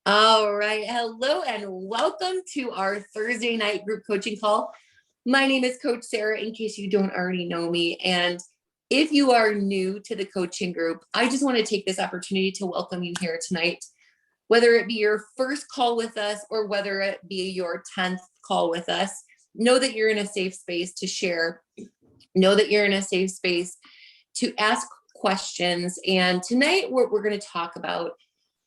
All right. Hello and welcome to our Thursday night group coaching call. My name is Coach Sarah, in case you don't already know me. And if you are new to the coaching group, I just want to take this opportunity to welcome you here tonight. Whether it be your first call with us or whether it be your 10th call with us, know that you're in a safe space to share. Know that you're in a safe space to ask questions. And tonight, what we're going to talk about,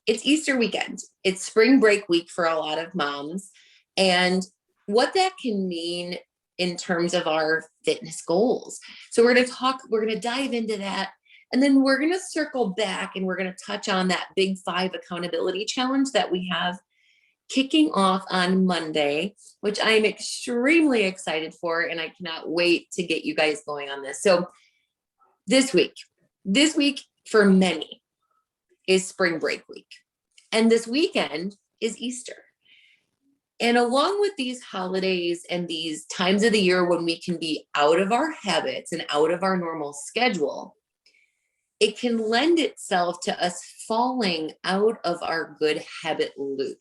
it's Easter weekend. It's spring break week for a lot of moms, and what that can mean in terms of our fitness goals. So we're going to dive into that. And then we're going to circle back and we're going to touch on that Big 5 accountability challenge that we have kicking off on Monday, which I am extremely excited for. And I cannot wait to get you guys going on this. So this week for many is spring break week. And this weekend is Easter. And along with these holidays and these times of the year when we can be out of our habits and out of our normal schedule, it can lend itself to us falling out of our good habit loop.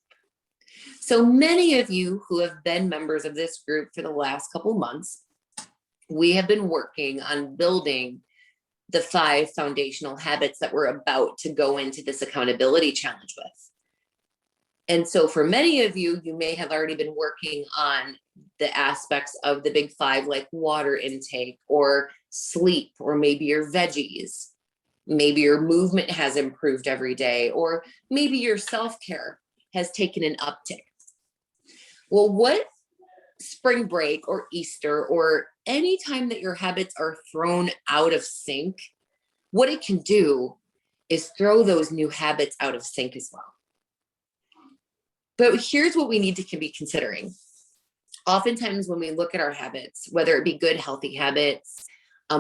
So many of you who have been members of this group for the last couple months, we have been working on building the 5 foundational habits that we're about to go into this accountability challenge with. And so for many of you, you may have already been working on the aspects of the Big 5, like water intake or sleep, or maybe your veggies. Maybe your movement has improved every day, or maybe your self-care has taken an uptick. Well, what spring break or Easter or any time that your habits are thrown out of sync, what it can do is throw those new habits out of sync as well. But here's what we need to be considering. Oftentimes when we look at our habits, whether it be good, healthy habits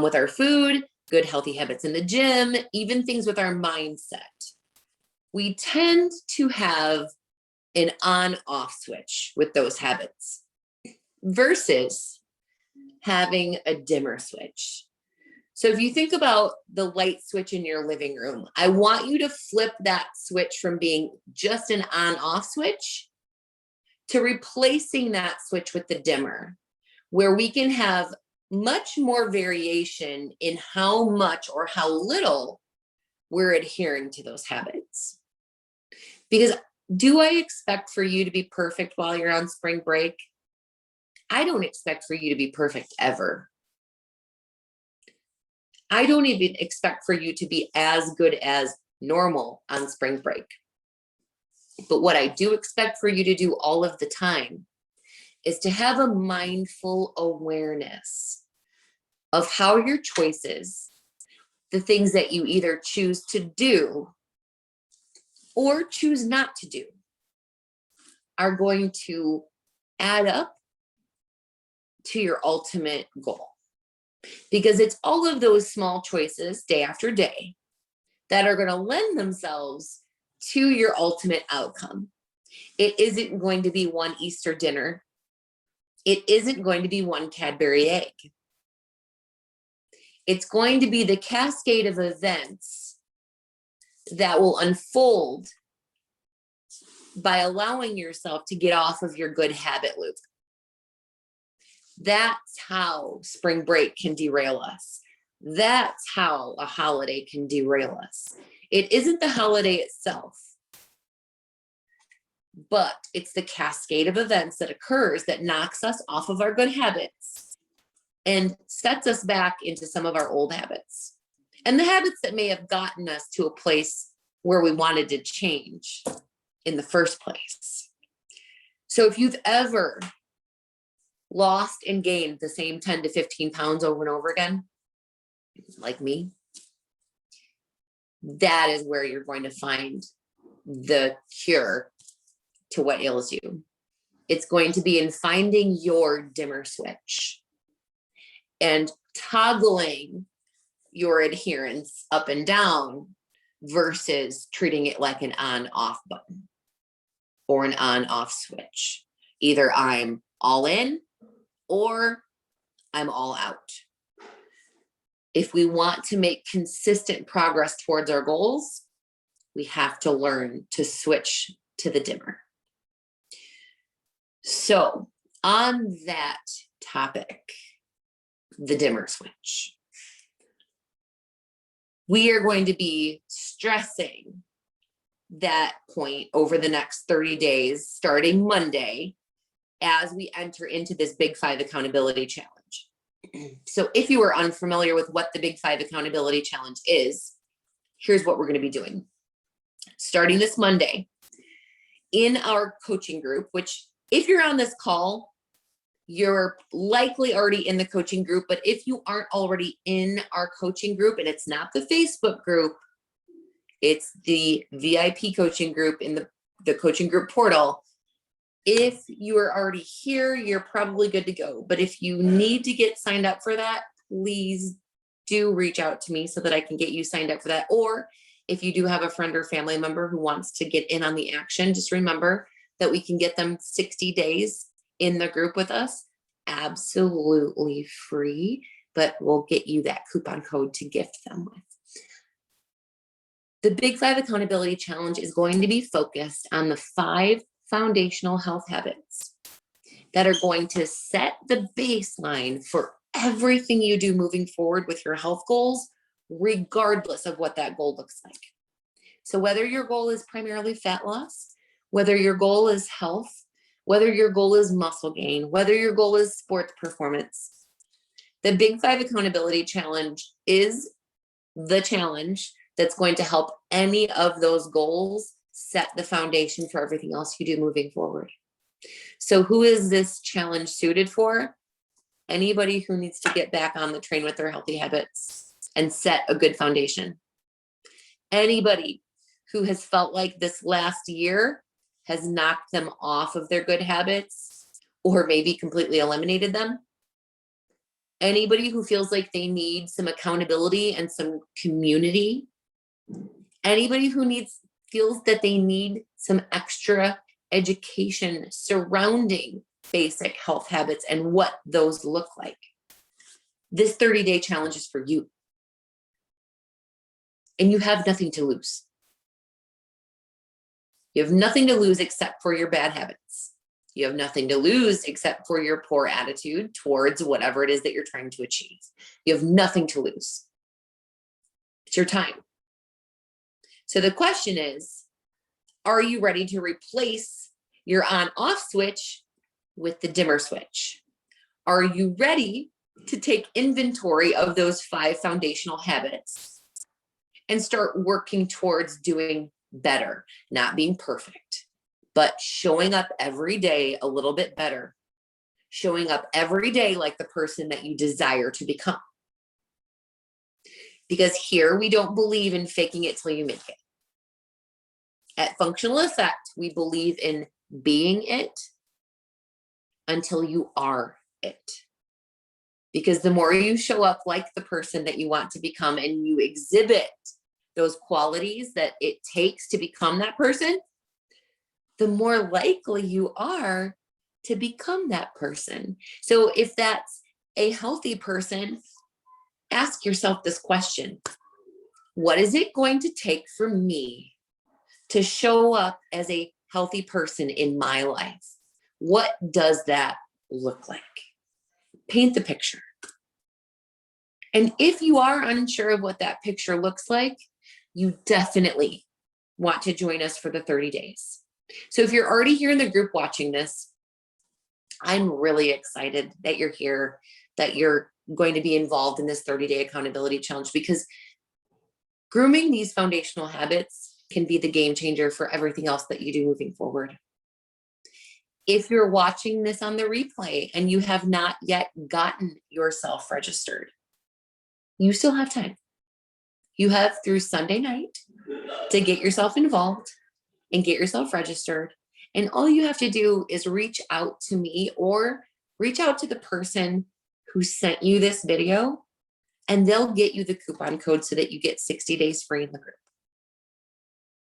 with our food, good, healthy habits in the gym, even things with our mindset, we tend to have an on-off switch with those habits versus having a dimmer switch. So if you think about the light switch in your living room, I want you to flip that switch from being just an on-off switch to replacing that switch with the dimmer, where we can have much more variation in how much or how little we're adhering to those habits. Because do I expect for you to be perfect while you're on spring break? I don't expect for you to be perfect ever. I don't even expect for you to be as good as normal on spring break. But what I do expect for you to do all of the time is to have a mindful awareness of how your choices, the things that you either choose to do or choose not to do, are going to add up to your ultimate goal. Because it's all of those small choices day after day that are going to lend themselves to your ultimate outcome. It isn't going to be one Easter dinner. It isn't going to be one Cadbury egg. It's going to be the cascade of events that will unfold by allowing yourself to get off of your good habit loop. That's how spring break can derail us. That's how a holiday can derail us. It isn't the holiday itself, but it's the cascade of events that occurs that knocks us off of our good habits and sets us back into some of our old habits and the habits that may have gotten us to a place where we wanted to change in the first place. So if you've ever lost and gained the same 10 to 15 pounds over and over again, like me, that is where you're going to find the cure to what ails you. It's going to be in finding your dimmer switch and toggling your adherence up and down versus treating it like an on-off button or an on-off switch. Either I'm all in or I'm all out. If we want to make consistent progress towards our goals, we have to learn to switch to the dimmer. So on that topic, the dimmer switch, we are going to be stressing that point over the next 30 days, starting Monday, as we enter into this Big 5 Accountability Challenge. So if you are unfamiliar with what the Big 5 Accountability Challenge is, here's what we're going to be doing. Starting this Monday, in our coaching group, which if you're on this call, you're likely already in the coaching group, but if you aren't already in our coaching group, and it's not the Facebook group, it's the VIP coaching group in the coaching group portal. If you are already here, you're probably good to go. But if you need to get signed up for that, please do reach out to me so that I can get you signed up for that. Or if you do have a friend or family member who wants to get in on the action, just remember that we can get them 60 days in the group with us, absolutely free, but we'll get you that coupon code to gift them with. The Big 5 Accountability Challenge is going to be focused on the 5 foundational health habits that are going to set the baseline for everything you do moving forward with your health goals, regardless of what that goal looks like. So whether your goal is primarily fat loss, whether your goal is health, whether your goal is muscle gain, whether your goal is sports performance, the Big 5 Accountability Challenge is the challenge that's going to help any of those goals set the foundation for everything else you do moving forward. So who is this challenge suited for? Anybody who needs to get back on the train with their healthy habits and set a good foundation. Anybody who has felt like this last year has knocked them off of their good habits or maybe completely eliminated them. Anybody who feels like they need some accountability and some community. Anybody who feels that they need some extra education surrounding basic health habits and what those look like. This 30-day challenge is for you. And you have nothing to lose. You have nothing to lose except for your bad habits. You have nothing to lose except for your poor attitude towards whatever it is that you're trying to achieve. You have nothing to lose. It's your time. So the question is, are you ready to replace your on-off switch with the dimmer switch? Are you ready to take inventory of those 5 foundational habits and start working towards doing better, not being perfect, but showing up every day a little bit better, showing up every day like the person that you desire to become? Because here we don't believe in faking it till you make it. At Functional Effect, we believe in being it until you are it. Because the more you show up like the person that you want to become and you exhibit those qualities that it takes to become that person, the more likely you are to become that person. So if that's a healthy person, ask yourself this question: what is it going to take for me to show up as a healthy person in my life? What does that look like? Paint the picture. And if you are unsure of what that picture looks like, you definitely want to join us for the 30 days. So if you're already here in the group watching this, I'm really excited that you're here, that you're going to be involved in this 30-day accountability challenge, because grooming these foundational habits can be the game changer for everything else that you do moving forward. If you're watching this on the replay and you have not yet gotten yourself registered, you still have time. You have through Sunday night to get yourself involved and get yourself registered. And all you have to do is reach out to me or reach out to the person who sent you this video, and they'll get you the coupon code so that you get 60 days free in the group.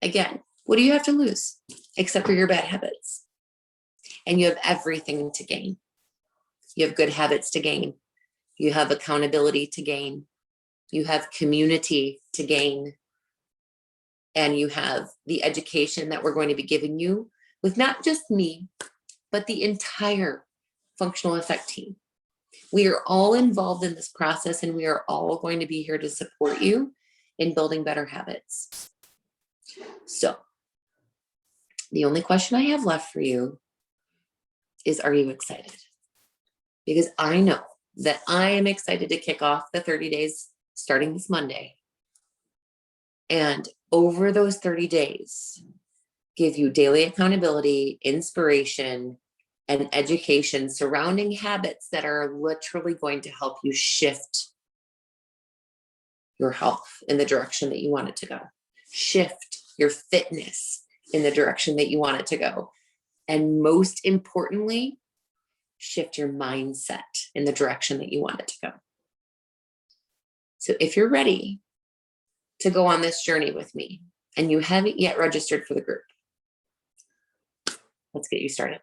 Again, what do you have to lose except for your bad habits? And you have everything to gain. You have good habits to gain. You have accountability to gain. You have community to gain. and you have the education that we're going to be giving you with not just me, but the entire Functional Effect team. We are all involved in this process, and we are all going to be here to support you in building better habits. So the only question I have left for you is, are you excited? Because I know that I am excited to kick off the 30 days starting this Monday. And over those 30 days, give you daily accountability, inspiration, and education surrounding habits that are literally going to help you shift your health in the direction that you want it to go. Shift your fitness in the direction that you want it to go. And most importantly, shift your mindset in the direction that you want it to go. So if you're ready to go on this journey with me and you haven't yet registered for the group, let's get you started.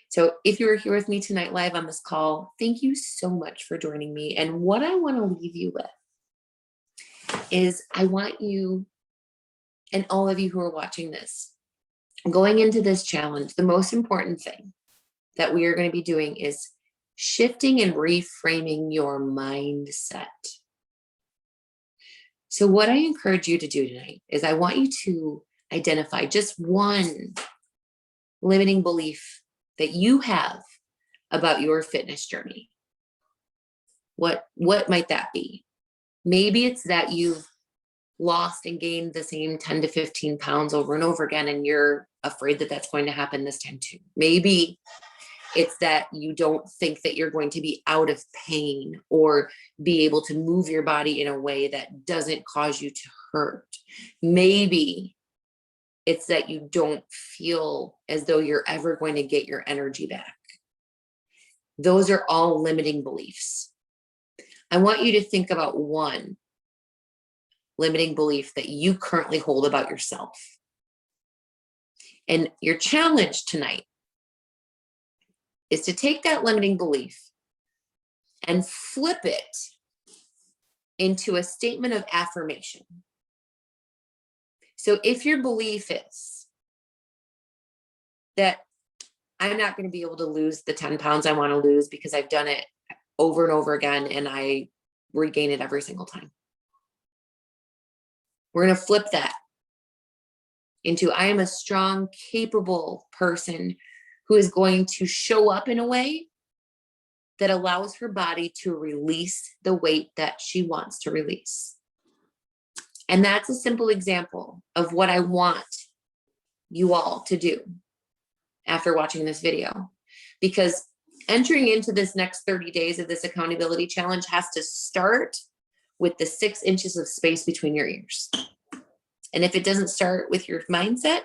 So if you were here with me tonight live on this call, thank you so much for joining me. And what I want to leave you with is, I want you and all of you who are watching this, going into this challenge, the most important thing that we are going to be doing is shifting and reframing your mindset. So what I encourage you to do tonight is, I want you to identify just one limiting belief that you have about your fitness journey. What might that be? Maybe it's that you've lost and gained the same 10 to 15 pounds over and over again, and you're afraid that that's going to happen this time too. Maybe it's that you don't think that you're going to be out of pain or be able to move your body in a way that doesn't cause you to hurt. Maybe it's that you don't feel as though you're ever going to get your energy back. Those are all limiting beliefs. I want you to think about one limiting belief that you currently hold about yourself. And your challenge tonight is to take that limiting belief and flip it into a statement of affirmation. So if your belief is that I'm not going to be able to lose the 10 pounds I want to lose because I've done it over and over again and I regain it every single time, we're going to flip that into, I am a strong, capable person who is going to show up in a way that allows her body to release the weight that she wants to release. And that's a simple example of what I want you all to do after watching this video. Because entering into this next 30 days of this accountability challenge has to start with the 6 inches of space between your ears. And if it doesn't start with your mindset,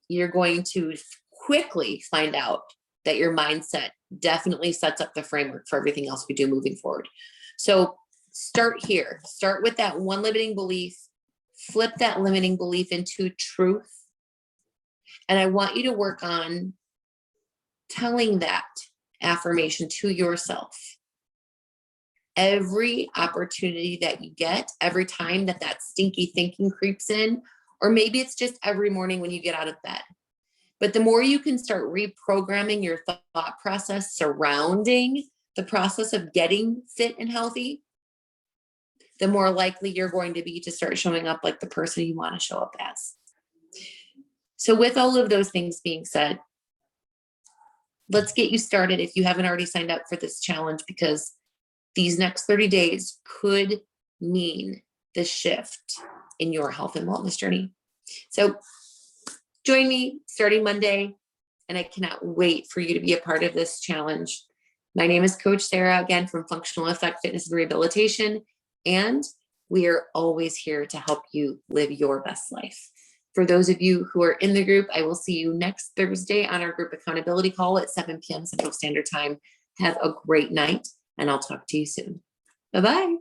you're going to quickly find out that your mindset definitely sets up the framework for everything else we do moving forward. So start here. Start with that one limiting belief. Flip that limiting belief into truth. And I want you to work on telling that affirmation to yourself. Every opportunity that you get, every time that stinky thinking creeps in, or maybe it's just every morning when you get out of bed. But the more you can start reprogramming your thought process surrounding the process of getting fit and healthy, the more likely you're going to be to start showing up like the person you want to show up as. So with all of those things being said, let's get you started if you haven't already signed up for this challenge, because these next 30 days could mean the shift in your health and wellness journey. So join me starting Monday, and I cannot wait for you to be a part of this challenge. My name is Coach Sarah, again, from Functional Effect Fitness and Rehabilitation, and we are always here to help you live your best life. For those of you who are in the group, I will see you next Thursday on our group accountability call at 7 p.m. Central Standard Time. Have a great night, and I'll talk to you soon. Bye-bye.